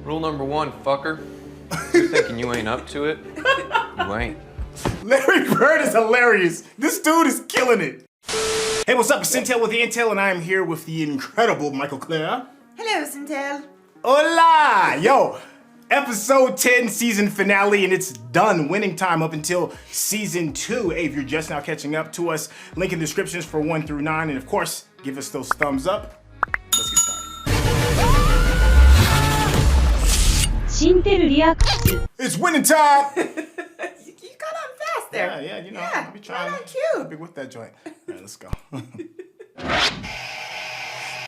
Rule number one, fucker. You're thinking you ain't up to it? You ain't. Larry Bird is hilarious. This dude is killing it. Hey, what's up? It's Syntell with the Intel, and I am here with the incredible Mikel-Clair. Hello, Syntell. Hola! Yo, episode 10 season finale, and it's done. Winning time up until season 2. Hey, if you're just now catching up to us, link in the descriptions for 1 through 9, and of course, give us those thumbs up. Let's get started. It's winning time! You got on fast there. Yeah, you know, Yeah, I'll be trying right on to cue. be with that joint. All right, let's go.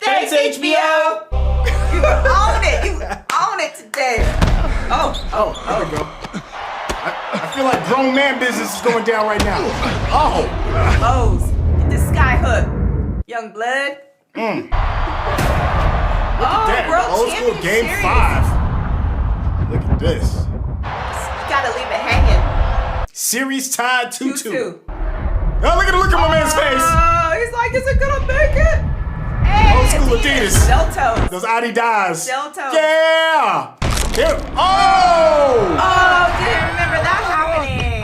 Thanks, HBO! You own it! You own it today! There we go. I feel like grown man business is going down right now. O's. Get this sky hook. Young blood. Look Oh, at that. World Old school Champion game Series. 5. Look at this. You gotta leave it hanging. Series tied 2-2. 2-2. Oh, look at my man's face. Oh, he's like, is it gonna make it? Hey, Old school Adidas. Shell toes. Those Adidas. Shell toes. Yeah. Here. Oh. Oh, didn't remember that happening.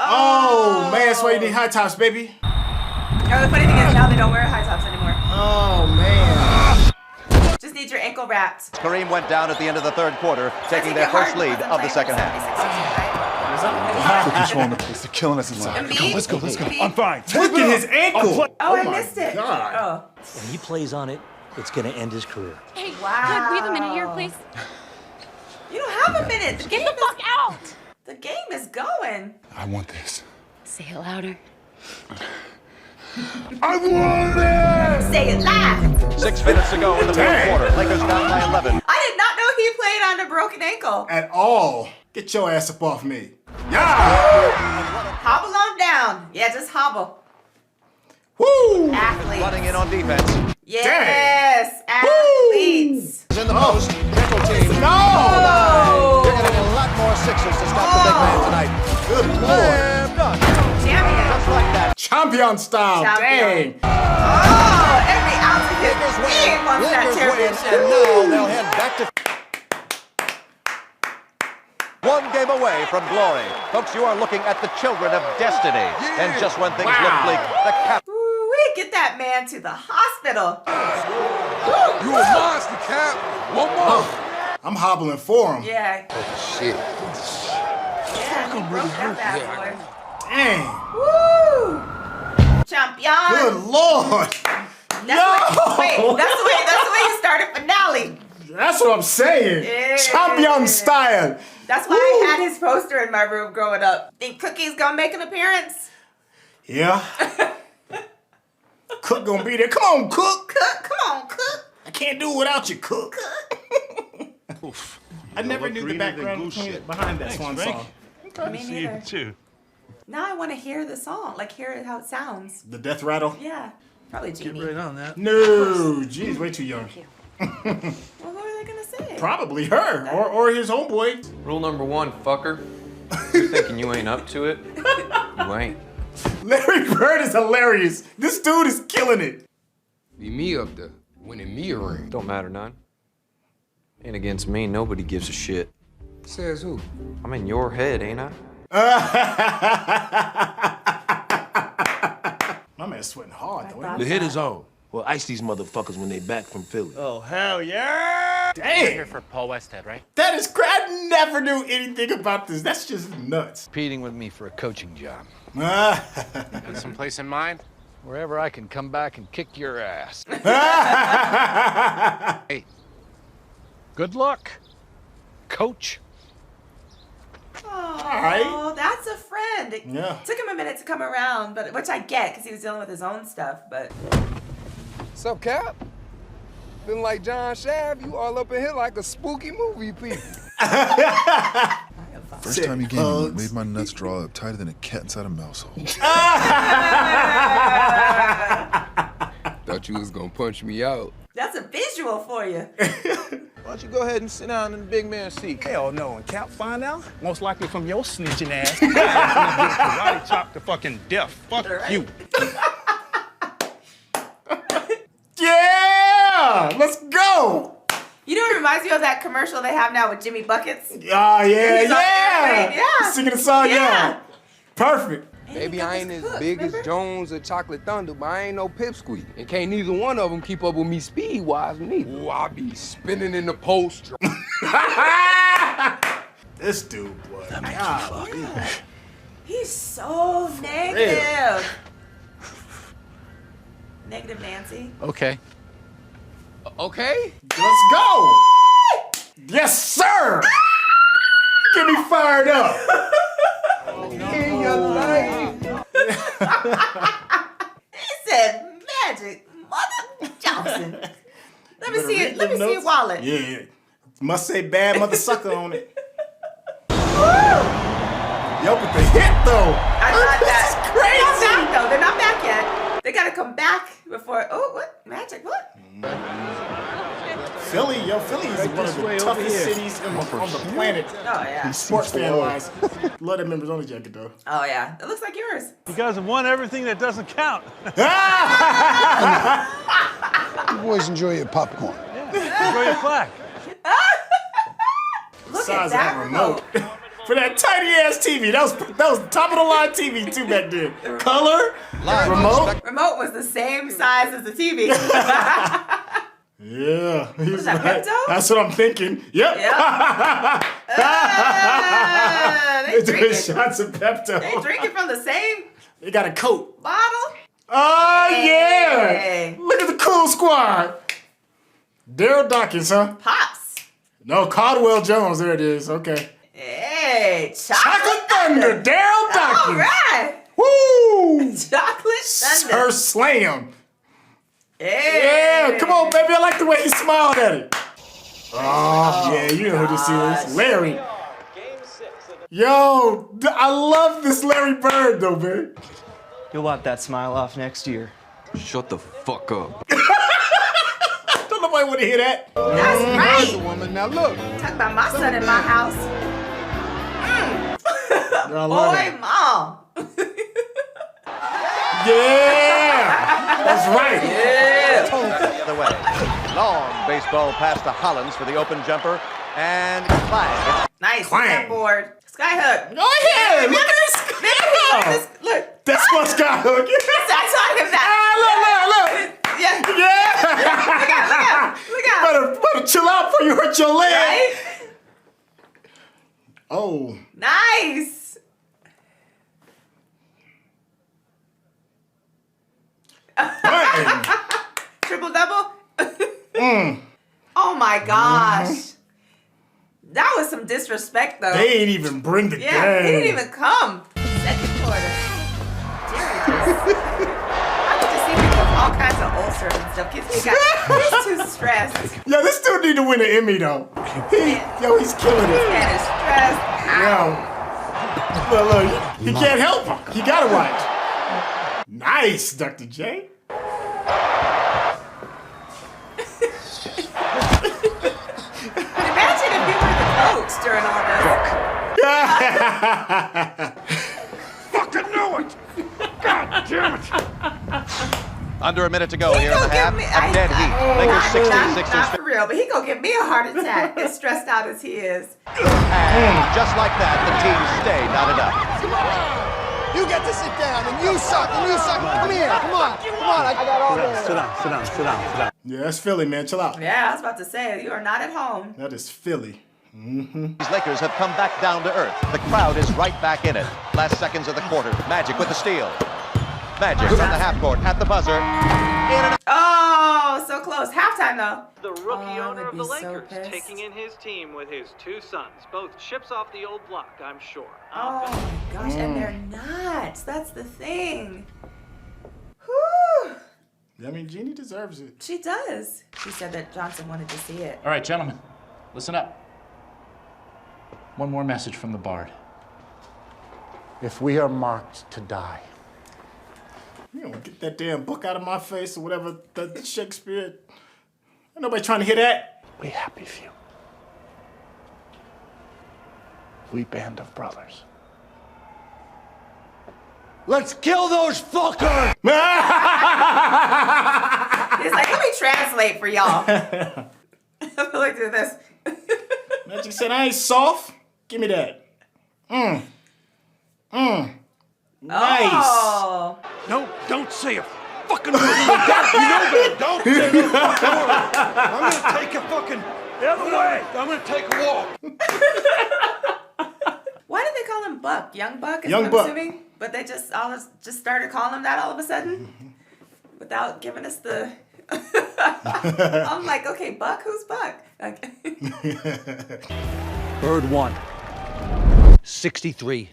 Oh, man, that's why you need high tops, baby. Oh, the funny thing is now they don't wear high tops anymore. Oh, man. Just need your ankle wrapped. Kareem went down at the end of the third quarter, taking their first lead of the second half. We're controlling the place. They're killing us inside. Let's go. I'm fine. Look at his ankle. Oh, I my missed it. God. Oh, When he plays on it, it's gonna end his career. Hey, wow. Could we have a minute here, please? You don't have a minute. Get the fuck out! The game is going. I want this. Say it louder. I want it! Say it loud. 6 minutes to go in the fourth quarter. Lakers down by 11. I did not know he played on a broken ankle. At all. Get your ass up off me. Yeah. Hobble on down. Yeah, just hobble. Woo. Athletes. Running in on defense. Yes, athletes. In the post, triple team. No. Oh, You're getting a lot more sixes to stop the big man tonight. Good Lord. Slam dunk. champion. Just like that. Champion style. Champion. Dang. Oh, every ounce of his being wants that Lakers win. championship. And now they'll head back to... One game away from glory. Folks, you are looking at the children of destiny. And just when things look bleak, the cap... Ooh, get that man to the hospital. You a monster, Cap. One more. I'm hobbling for him. Yeah. Shit. Yeah, he broke that bad boy. Dang. Woo! Champion. Good Lord. That's the way you started finale. That's what I'm saying. Yeah. Champion style. That's why I had his poster in my room growing up. Think Cookie's gonna make an appearance? Yeah. Cook gonna be there. Come on, Cook. Cook, come on, Cook. I can't do it without you, Cook. Oof. I never knew the background behind that swan song. Me neither. Too. Now I want to hear the song, like hear how it sounds. The death rattle? Yeah, probably Jeanie. Right on that. No, geez, way too young. Well, who are they gonna say? Probably her or his homeboy. Rule number one, fucker. You're thinking you ain't up to it? You ain't. Larry Bird is hilarious. This dude is killing it. Be me up there, winning me a ring. Don't matter none. Ain't against me, nobody gives a shit. Says who? I'm in your head, ain't I? My man's sweating hard, though. The hit is on. We'll ice these motherfuckers when they back from Philly. Oh, hell yeah. Dang. Here for Paul Westhead, right? That is crazy. I never knew anything about this. That's just nuts. Competing with me for a coaching job. Got someplace in mind? Wherever I can come back and kick your ass. Hey, good luck, coach. Oh, that's a friend. It Yeah. took him a minute to come around, but which I get because he was dealing with his own stuff. But What's up, Cap? Feeling like John Shaft, you all up in here like a spooky movie piece. First time you gave me made my nuts draw up tighter than a cat inside a mouse hole. Thought you was gonna punch me out. that's a visual for you. Why don't you go ahead and sit down in the big man's seat? Hell no, and Cap find out, most likely from your snitching ass. Karate chop to fucking death. Fuck Right. you. Yeah! Let's go! You know what it reminds me you of that commercial they have now with Jimmy Buckets. Oh, yeah, He's on yeah. airplane, yeah. Singing the song, yeah. Perfect. Maybe I ain't as big as Jones or Chocolate Thunder, but I ain't no pipsqueak. And can't neither one of them keep up with me speed-wise neither. Ooh, I be spinning in the post. This dude, boy. God. He's so negative. Negative Nancy. Okay. Okay? Let's go. Yes, sir. Get me fired up. In your life. He said, "Magic, Mother Johnson." Let me Better see it. read Let me them see your notes. wallet. Yeah. Must say bad mother sucker on it. Yo, but the hit though. I got This that. is They're not crazy. back though. They're not back yet. They gotta come back before. Oh, what? Magic? What? Philly is one of the toughest cities on the planet. Oh yeah. Sports fan wise. Love that members only jacket though. Oh yeah. It looks like yours. You guys have won everything that doesn't count. You boys enjoy your popcorn. Enjoy your flag. Look Size at of that remote. For that tiny ass TV. That was top of the line TV too back then. Color, remote. Remote was the same size as the TV. Yeah. He was that, right. Pepto? That's what I'm thinking. Yep. They Doing drinking. shots of Pepto. They drinking from the same They got a coat. bottle. Oh Hey. yeah. Look at the cool squad. Daryl Dawkins, huh? Pops. No, Caldwell Jones. There it is. Okay. Hey, Chocolate Thunder. Daryl Dawkins. All right. Woo! Chocolate Sir Thunder. Slam. Hey. Yeah, come on, baby. I like the way he smiled at it. Oh, yeah, you know who this is. Larry. Yo, I love this Larry Bird, though, man. You'll wipe that smile off next year. Shut the fuck up. Don't nobody want to hear that. That's right. Woman, now look. Talk about my son in my house. I love Boy, it. mom. Yeah, that's right. The other way. Long baseball pass to Hollins for the open jumper. And Clang. Nice. Clang. Board. Skyhook. Go ahead. Look at this. Look. That's what's got hook. I taught him that. Look. Yeah. Yeah. Look out. Better chill out before you hurt your leg. Right? Oh. Nice. Bang. Triple double. Oh my gosh. That was some disrespect though. They ain't even bring the Yeah, game. he didn't even come. Second quarter. I could just see him with all kinds of ulcers and stuff. He's too stressed. Yo, this dude need to win an Emmy though. He's killing it. Man is stressed. Yo, look, he can't help him. He gotta watch. Nice, Dr. J. Imagine if you were the coach during all this. Fucking knew it! God damn it! Under a minute to go here in the He half. gonna give me- A dead heat. Lakers 60, Sixers Not for real, but he gonna give me a heart attack as stressed out as he is. And just like that, the team stayed knotted up. You get to sit down, and you suck, and you suck. Come here, come on, I got all day. Sit down. Yeah, that's Philly, man. Chill out. Yeah, I was about to say, you are not at home. That is Philly. These Lakers have come back down to earth. The crowd is right back in it. Last seconds of the quarter. Magic with the steal. Magic from the half court at the buzzer. In and out. Oh, so close. Halftime though. The rookie I owner would of the be so Lakers pissed. taking in his team with his two sons, both ships off the old block, I'm sure. Oh my gosh, and they're not. That's the thing. Whew. I mean, Jeanie deserves it. She does. She said that Johnson wanted to see it. All right, gentlemen, listen up. One more message from the Bard. If we are marked to die, You don't get that damn book out of my face or whatever, that Shakespeare. Ain't nobody trying to hear that. we happy few. We band of brothers. Let's kill those fuckers! It's like, let me translate for y'all. I feel like doing this. Magic said, I ain't soft. Give me that. Nice. Oh. No, don't say a fucking word. You know that. Don't say no fucking word. I'm gonna take a fucking the other way. I'm gonna take a walk. Why did they call him Buck? Young Buck? Is Young what Buck. I'm assuming? But they just started calling him that all of a sudden? Without giving us the... I'm like, okay, Buck? Who's Buck? Okay. Bird won. 63-3.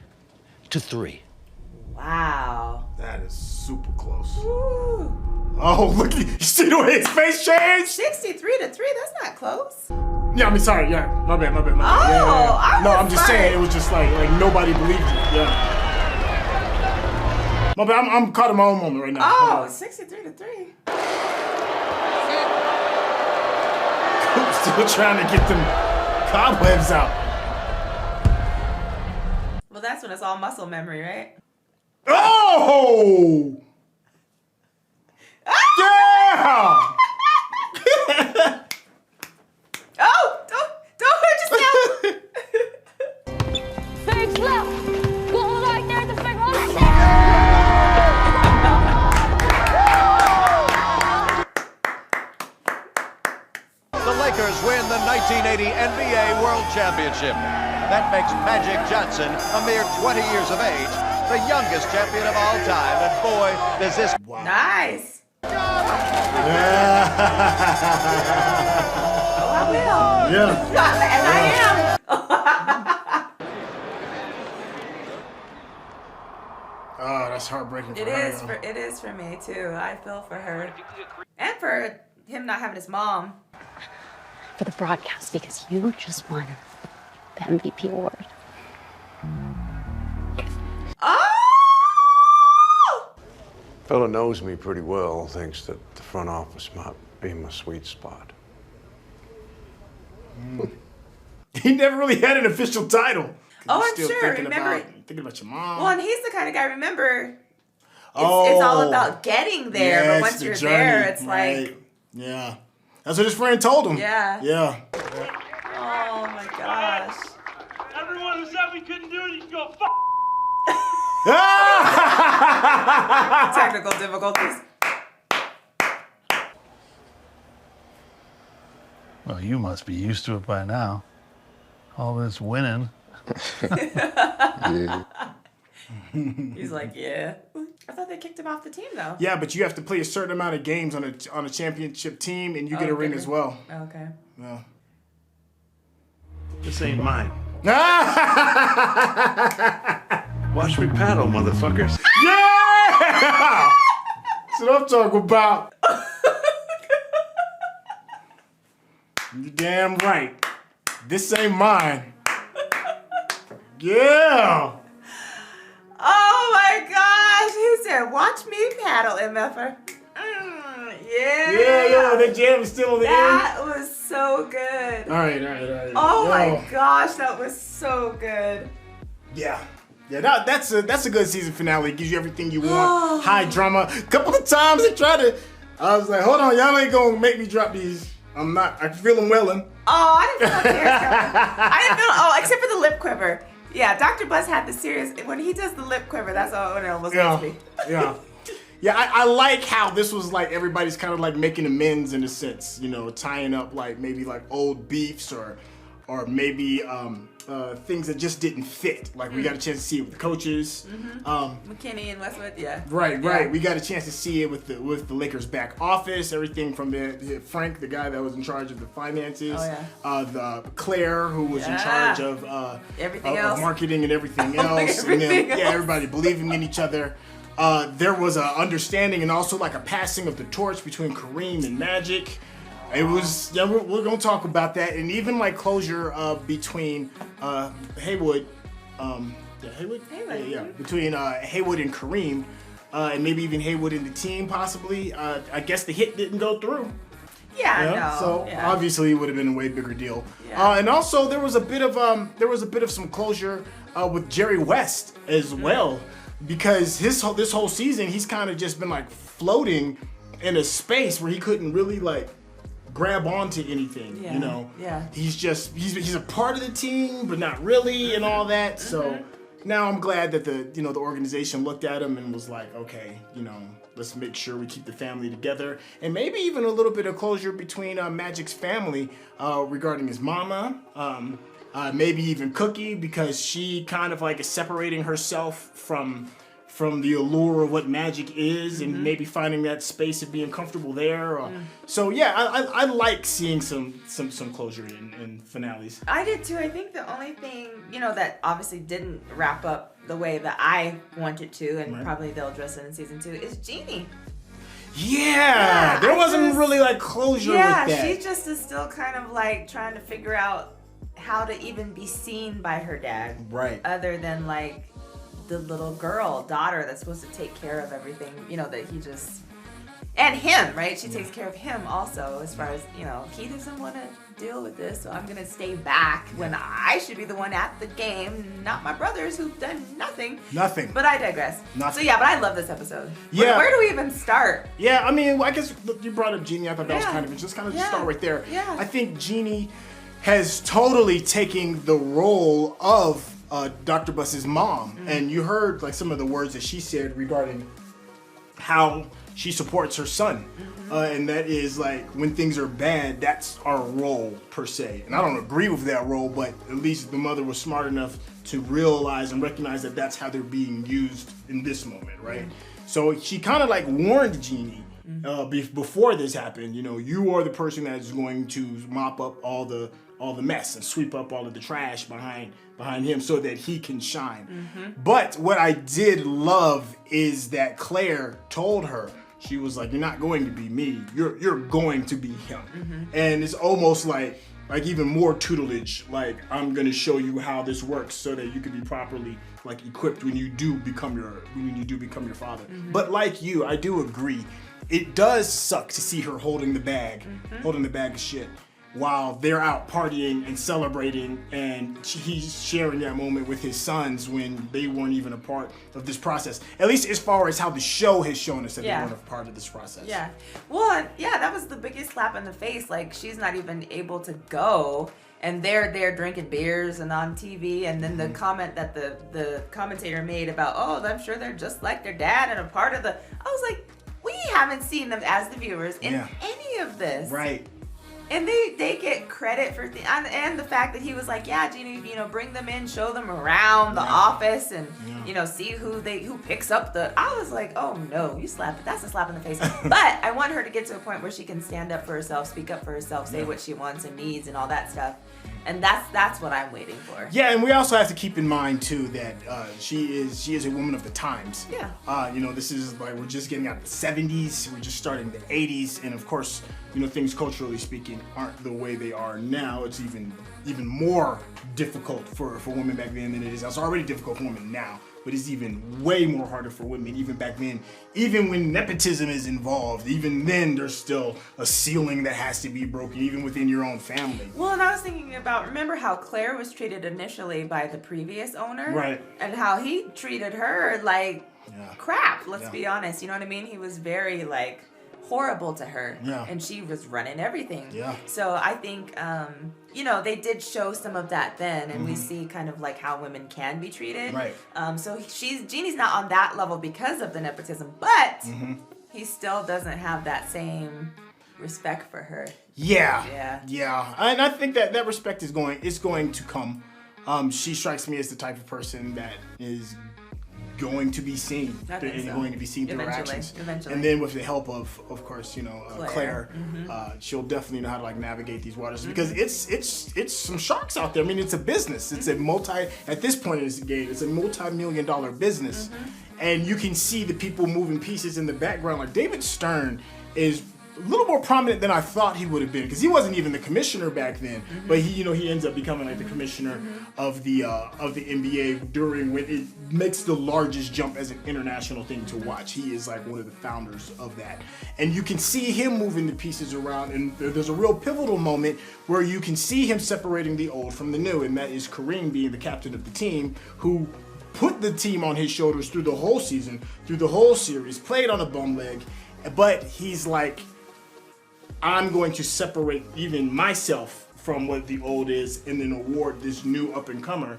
Wow. That is super close. Ooh. Oh, look, you see the way his face changed? 63-3, that's not close. Yeah, I mean, sorry, yeah, my bad. Oh, yeah. I No, was I'm just saying, it was just like nobody believed it, yeah. My bad, I'm caught in my own moment right now. Oh, 63-3. I'm still trying to get them cobwebs out. Well, that's when it's all muscle memory, right? Oh! Yeah! Oh, don't hurt yourself. Fake's left. Go right there at the fake one. The Lakers win the 1980 NBA World Championship. That makes Magic Johnson a mere 20 years of age, the youngest champion of all time. And boy, does this... Wow. Nice. Yeah. Oh, I will. Yeah. And I am. Oh, that's heartbreaking for her. It is for me too. I feel for her. And for him not having his mom. For the broadcast, because you just won the MVP award. Oh! Fella knows me pretty well, thinks that the front office might be my sweet spot. He never really had an official title. Oh, You're I'm still sure. thinking Remember, thinking about your mom. well, and he's the kind of guy. Remember, it's all about getting there. Yeah, but it's once the you're journey, there, it's right. like, yeah, that's what his friend told him. Yeah. Yeah. oh my gosh. Everyone who said we couldn't do it, you can go fuck. Technical difficulties. Well, you must be used to it by now. All this winning. Yeah. He's like, yeah. I thought they kicked him off the team though. Yeah, but you have to play a certain amount of games on a championship team, and you get a ring as well. Okay. Yeah. This ain't mine. Watch me paddle, motherfuckers. Yeah! That's what I'm talking about. You damn right. This ain't mine. Yeah. Oh my gosh. He said, watch me paddle, MFer. Yeah. Yeah, that jam is still on the end. That was so good. All right. Oh my gosh, that was so good. Yeah, that's a good season finale. It gives you everything you want. High drama. A couple of times they tried to. I was like, hold on, y'all ain't gonna make me drop these. I'm not. I can feel them welling. Oh, I didn't feel the tears coming. I didn't feel. Oh, except for the lip quiver. Yeah, Dr. Buss had the serious. When he does the lip quiver, that's all it almost makes me. Yeah. Yeah, I like how this was like everybody's kind of like making amends in a sense, you know, tying up like maybe like old beefs or maybe things that just didn't fit. Like we got a chance to see it with the coaches. McKinney and Westwood, yeah. Right. Yeah. We got a chance to see it with the Lakers back office, everything from Frank, the guy that was in charge of the finances, the Claire, who was in charge of everything else, marketing and everything else, and then everybody believing in each other. There was an understanding and also like a passing of the torch between Kareem and Magic. It was, we're gonna talk about that, and even like closure between Haywood, Haywood? Yeah, between Haywood and Kareem, and maybe even Haywood and the team possibly. I guess the hit didn't go through. Yeah, no. So obviously it would have been a way bigger deal. Yeah. And also there was a bit of some closure with Jerry West as well. Because this whole season, he's kind of just been like floating in a space where he couldn't really like grab onto anything, Yeah. you know. Yeah. He's a part of the team, but not really, and all that. So now I'm glad that the organization looked at him and was like, okay, let's make sure we keep the family together, and maybe even a little bit of closure between Magic's family regarding his mama. Maybe even Cookie, because she kind of like is separating herself from the allure of what Magic is, and maybe finding that space of being comfortable there. So yeah, I like seeing some closure in finales. I did too. I think the only thing, that obviously didn't wrap up the way that I wanted to, and probably they'll address it in season 2, is Jeanie. Yeah, there wasn't really like closure with that. Yeah, she just is still kind of like trying to figure out how to even be seen by her dad. Right. Other than like the little daughter that's supposed to take care of everything, that he just, and him, right? She takes care of him also, as far as, he doesn't want to deal with this, so I'm going to stay back when I should be the one at the game, not my brothers who've done nothing. Nothing. But I digress. Nothing. So yeah, but I love this episode. Yeah. Where do we even start? Yeah, I mean, I guess you brought up Jeanie. I thought that was kind of, just start right there. Yeah. I think Jeanie has totally taken the role of Dr. Buss's mom. And you heard like some of the words that she said regarding how she supports her son. And that is like, when things are bad, that's our role per se. And I don't agree with that role, but at least the mother was smart enough to realize and recognize that that's how they're being used in this moment, right? So she kind of like warned Jeanie before this happened, you are the person that is going to mop up all the mess and sweep up all of the trash behind him so that he can shine. But what I did love is that Claire told her, she was like, you're not going to be me, you're going to be him. And it's almost like even more tutelage, like, I'm gonna show you how this works so that you can be properly like equipped when you do become your father. But like you, I do agree, it does suck to see her holding the bag of shit while they're out partying and celebrating, and he's sharing that moment with his sons when they weren't even a part of this process. At least as far as how the show has shown us that they weren't a part of this process. Yeah. Well, yeah, that was the biggest slap in the face. Like, she's not even able to go, and they're there drinking beers and on TV, and then the comment that the commentator made about, I'm sure they're just like their dad and a part of the... I was like, we haven't seen them as the viewers in any of this. Right. And they get credit for and the fact that he was like, yeah, Jeanie, bring them in, show them around the office, and see who picks up the. I was like, oh no, that's a slap in the face. But I want her to get to a point where she can stand up for herself, speak up for herself, say what she wants and needs, and all that stuff. And that's what I'm waiting for. Yeah, and we also have to keep in mind too that she is a woman of the times. Yeah. This is like, we're just getting out the 70s, we're just starting the 80s, and of course, things culturally speaking aren't the way they are now. It's even more difficult for women back then than it is. It's already difficult for women now, but it's even way more harder for women even back then. Even when nepotism is involved, even then there's still a ceiling that has to be broken, even within your own family. Well, and I was thinking about, remember how Claire was treated initially by the previous owner? Right. And how he treated her like crap, let's be honest. You know what I mean? He was very like horrible to her. Yeah. And she was running everything. Yeah. So I think, they did show some of that then, and we see kind of like how women can be treated. Right. So Jeannie's not on that level because of the nepotism, but he still doesn't have that same respect for her. Yeah. And I think that respect is going to come. She strikes me as the type of person that is going to be seen going to be seen through her actions. Eventually. And then with the help of course, Claire, she'll definitely know how to like navigate these waters because it's some sharks out there. I mean, it's a business. It's at this point in this game, it's a multi-million-dollar business. And you can see the people moving pieces in the background. Like David Stern is a little more prominent than I thought he would have been because he wasn't even the commissioner back then. But he ends up becoming like the commissioner of the NBA during when it makes the largest jump as an international thing to watch. He is like one of the founders of that, and you can see him moving the pieces around. And there's a real pivotal moment where you can see him separating the old from the new, and that is Kareem being the captain of the team who put the team on his shoulders through the whole season, through the whole series, played on a bum leg, but he's like, I'm going to separate even myself from what the old is and then award this new up-and-comer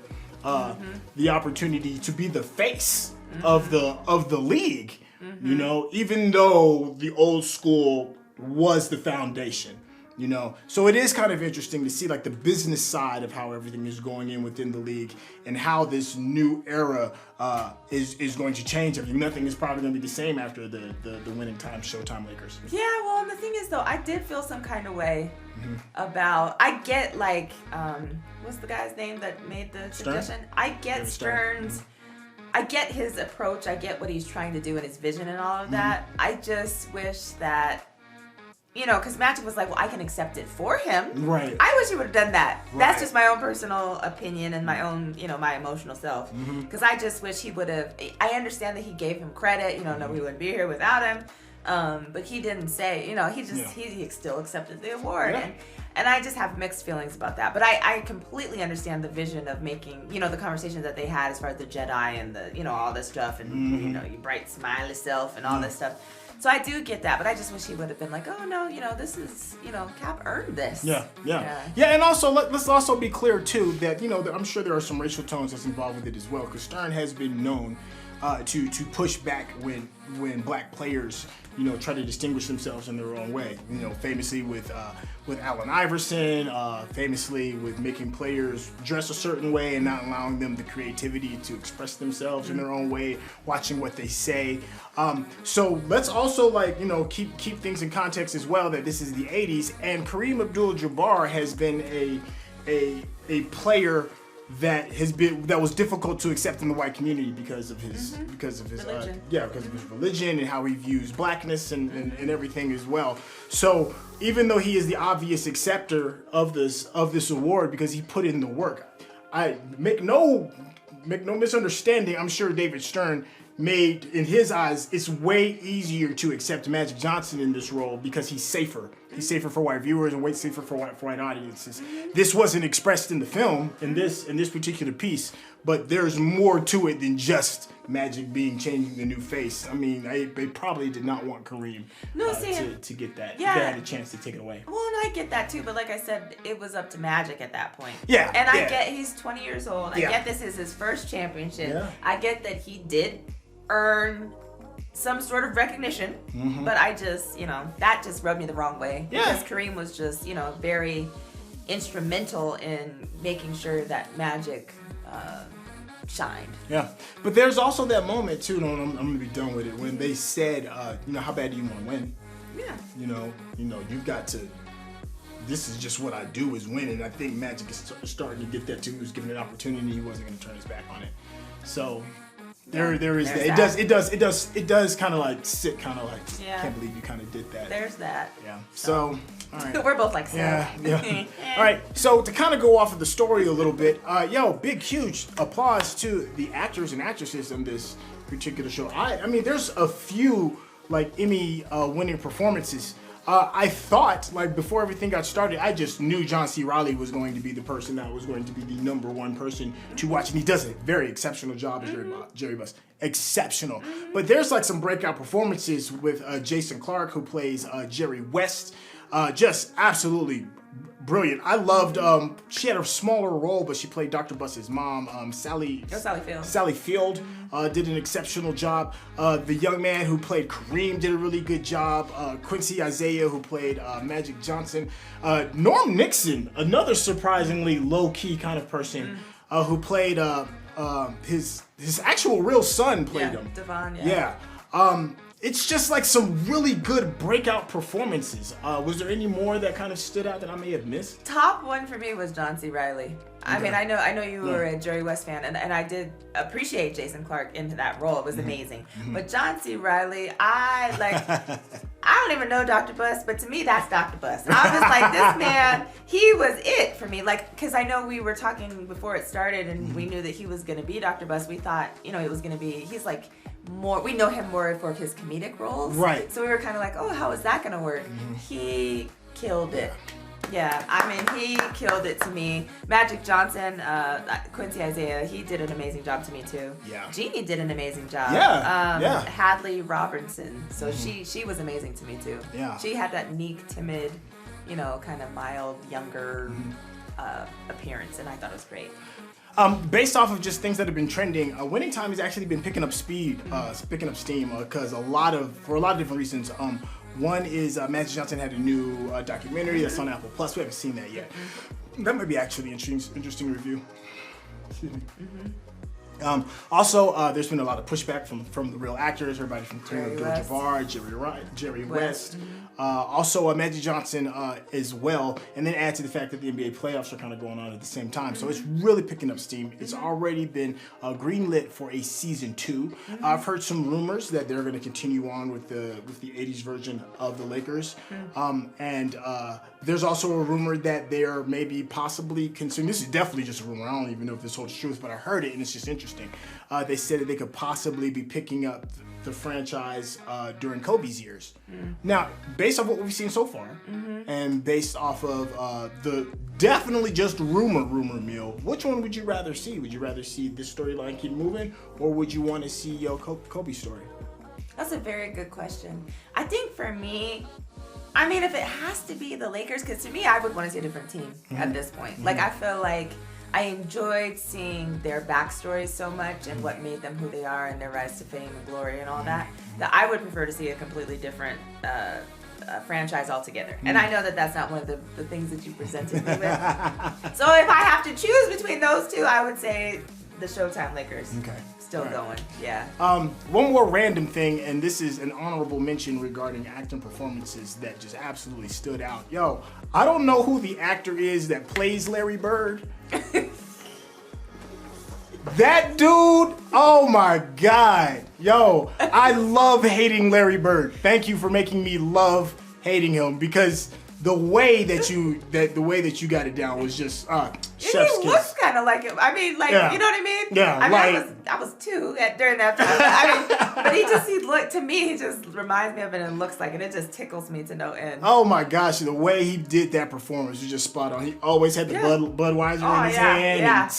the opportunity to be the face of the league, you know, even though the old school was the foundation. You know, so it is kind of interesting to see like the business side of how everything is going in within the league and how this new era is going to change everything. Nothing is probably going to be the same after the winning time Showtime Lakers. Yeah, well, and the thing is though, I did feel some kind of way about. I get like, what's the guy's name that made the suggestion? I get Stern's. I get his approach. I get what he's trying to do and his vision and all of that. I just wish that. You know, because Magic was like, well, I can accept it for him. Right. I wish he would have done that. Right. That's just my own personal opinion and my own, you know, my emotional self. Because I just wish he would have. I understand that he gave him credit. You know, no, we wouldn't be here without him. But he didn't say, you know, he just, he still accepted the award. Yeah. And I just have mixed feelings about that. But I completely understand the vision of making, you know, the conversations that they had as far as the Jedi and the, you know, all this stuff. And, you know, you bright smiley self and all this stuff. So I do get that, but I just wish he would have been like, oh no, you know, this is, you know, Cap earned this. Yeah, and also let's also be clear too that, you know, I'm sure there are some racial tones that's involved with it as well, because Stern has been known to push back when black players, you know, try to distinguish themselves in their own way. You know, famously with Allen Iverson, famously with making players dress a certain way and not allowing them the creativity to express themselves in their own way, watching what they say. So let's also, like, you know, keep things in context as well, that this is the 80s, and Kareem Abdul-Jabbar has been a player that was difficult to accept in the white community because of his religion. Because of his religion and how he views blackness and everything as well. So even though he is the obvious acceptor of this award because he put in the work, I make no misunderstanding. I'm sure David Stern made, in his eyes, it's way easier to accept Magic Johnson in this role because he's safer. He's safer for white viewers and way safer for white audiences. This wasn't expressed in the film, in this particular piece, but there's more to it than just Magic changing the new face. I mean, they probably did not want Kareem to get that. Yeah. They had a chance to take it away. Well, and I get that too, but like I said, it was up to Magic at that point. Yeah. And I get he's 20 years old. I get this is his first championship. Yeah. I get that he did earn some sort of recognition, but I just, you know, that just rubbed me the wrong way. Yeah. Because Kareem was just, you know, very instrumental in making sure that Magic shined. Yeah, but there's also that moment too, and I'm gonna be done with it, when they said, you know, how bad do you want to win? Yeah. You know, you've got to. This is just what I do is win, and I think Magic is starting to get that too. He was given an opportunity, he wasn't going to turn his back on it. So there is that. It does kind of like sit, kind of like, can't believe you kind of did that. There's that. Yeah. So all right. We're both like, yeah. All right. So to kind of go off of the story a little bit, big, huge applause to the actors and actresses in this particular show. I mean, there's a few like Emmy winning performances. I thought, like, before everything got started, I just knew John C. Reilly was going to be the person that was going to be the number one person to watch, and he does a very exceptional job as Jaby Buss. Exceptional. But there's like some breakout performances with Jason Clarke, who plays Jerry West. Just absolutely brilliant. I loved, she had a smaller role, but she played Dr. Buss's mom, Sally Field. Sally Field did an exceptional job. The young man who played Kareem did a really good job. Quincy Isaiah, who played Magic Johnson. Norm Nixon, another surprisingly low-key kind of person, who played his actual real son played him. Devon, It's just like some really good breakout performances. Was there any more that kind of stood out that I may have missed? Top one for me was John C. Reilly. I mean, I know you were a Jerry West fan, and I did appreciate Jason Clarke into that role. It was amazing. But John C. Reilly, I don't even know Dr. Buss, but to me, that's Dr. Buss. I was like, this man, he was it for me. Like, because I know we were talking before it started, and we knew that he was going to be Dr. Buss. We thought, it was going to be, he's like, we know him more for his comedic roles. Right. So we were kind of like, oh, how is that going to work? He killed it. Yeah, I mean, he killed it to me. Magic Johnson, Quincy Isaiah, he did an amazing job to me too. Yeah. Jeanie did an amazing job. Yeah. Hadley Robertson, so she was amazing to me too. Yeah. She had that meek, timid, kind of mild, younger appearance, and I thought it was great. Based off of just things that have been trending, Winning Time has actually been picking up steam, because for a lot of different reasons. One is Magic Johnson had a new documentary that's on Apple Plus. We haven't seen that yet. That might be actually an interesting review. Excuse me. Also, there's been a lot of pushback from the real actors, everybody from George Jafar, Jerry West. Also, Magic Johnson as well, and then add to the fact that the NBA playoffs are kind of going on at the same time. So it's really picking up steam. It's already been greenlit for a season 2. I've heard some rumors that they're going to continue on with the 80s version of the Lakers. And there's also a rumor that they're maybe possibly considering, this is definitely just a rumor, I don't even know if this holds truth, but I heard it and it's just interesting. They said that they could possibly be picking up the franchise during Kobe's years. Now, based off what we've seen so far, and based off of the definitely just rumor mill, which one would you rather see? Would you rather see this storyline keep moving, or would you want to see Kobe's story? That's a very good question. I think for me, I mean, if it has to be the Lakers, because to me, I would want to see a different team at this point. Like, I feel like I enjoyed seeing their backstories so much and what made them who they are and their rise to fame and glory and all that I would prefer to see a completely different franchise altogether. And I know that that's not one of the things that you presented me with. So if I have to choose between those two, I would say the Showtime Lakers. Okay. Still going, yeah. One more random thing, and this is an honorable mention regarding acting performances that just absolutely stood out. Yo, I don't know who the actor is that plays Larry Bird. That dude, oh my God. Yo, I love hating Larry Bird. Thank you for making me love hating him, because the way that you got it down was just chef's kiss. He looks kind of like him. I mean, like, you know what I mean? Yeah. I mean, I was 2 during that time. I mean, but he just reminds me of it and looks like it. It just tickles me to no end. Oh my gosh, the way he did that performance was just spot on. He always had the Budweiser in his hand and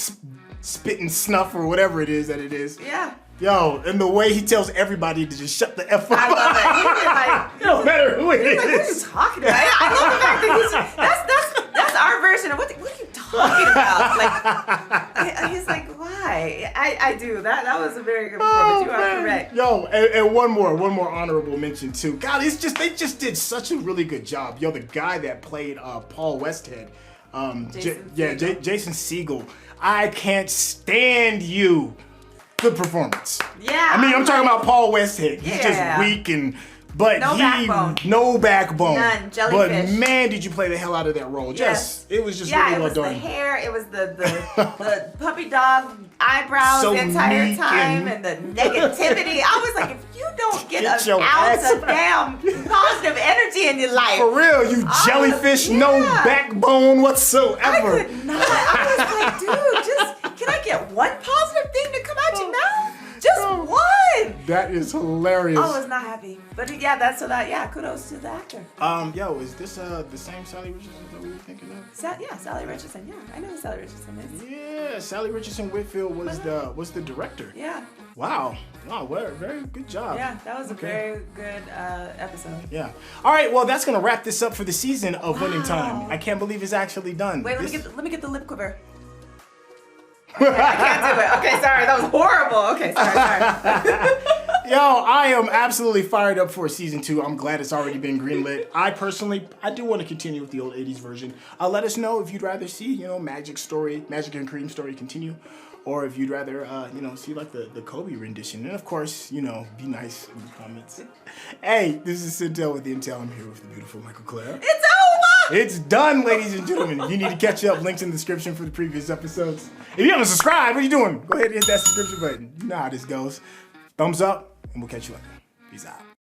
spitting snuff or whatever it is that it is. Yeah. Yo, and the way he tells everybody to just shut the F up. I love it. It don't matter who it is. Like, what are you talking about? I love the fact that that's our version of what are you talking about? Like, he's like, why? I do. That was a very good performance. You are correct. Yo, and one more honorable mention too. God, they just did such a really good job. Yo, the guy that played Paul Westhead, Jason Segel. I can't stand you. Good performance. Yeah. I mean, I'm talking about Paul Westhead. He's just weak but no backbone. None. Jellyfish. But man, did you play the hell out of that role. Yes. It was just really well done. It was the hair, it was the puppy dog eyebrows the entire time and the negativity. I was like, if you don't get an ounce of damn positive energy in your life. For real, you jellyfish, no backbone whatsoever. I could not. I was like, dude, can I get one positive thing to come out your mouth? Just one. That is hilarious. I was not happy. But kudos to the actor. Yo, is this the same Sally Richardson that we were thinking of? Sally Richardson. Yeah, I know who Sally Richardson is. Yeah, Sally Richardson Whitfield was the director. Yeah. Wow, very good job. Yeah, that was a very good episode. Yeah. All right, well, that's gonna wrap this up for the season of Winning Time. I can't believe it's actually done. Wait, let me get the lip quiver. Okay, I can't do it. Okay, sorry, that was horrible. Okay, sorry. Yo, I am absolutely fired up for season 2. I'm glad it's already been greenlit. I do want to continue with the old 80s version. Let us know if you'd rather see, Magic and Kareem story continue, or if you'd rather, see like the Kobe rendition. And of course, be nice in the comments. Hey, this is Syntell with the Intel. I'm here with the beautiful Mikel-Clair. It's over! It's done, ladies and gentlemen. You need to catch up. Links in the description for the previous episodes. If you haven't subscribed, what are you doing? Go ahead and hit that subscription button. You know how this goes. Thumbs up, and we'll catch you later. Peace out.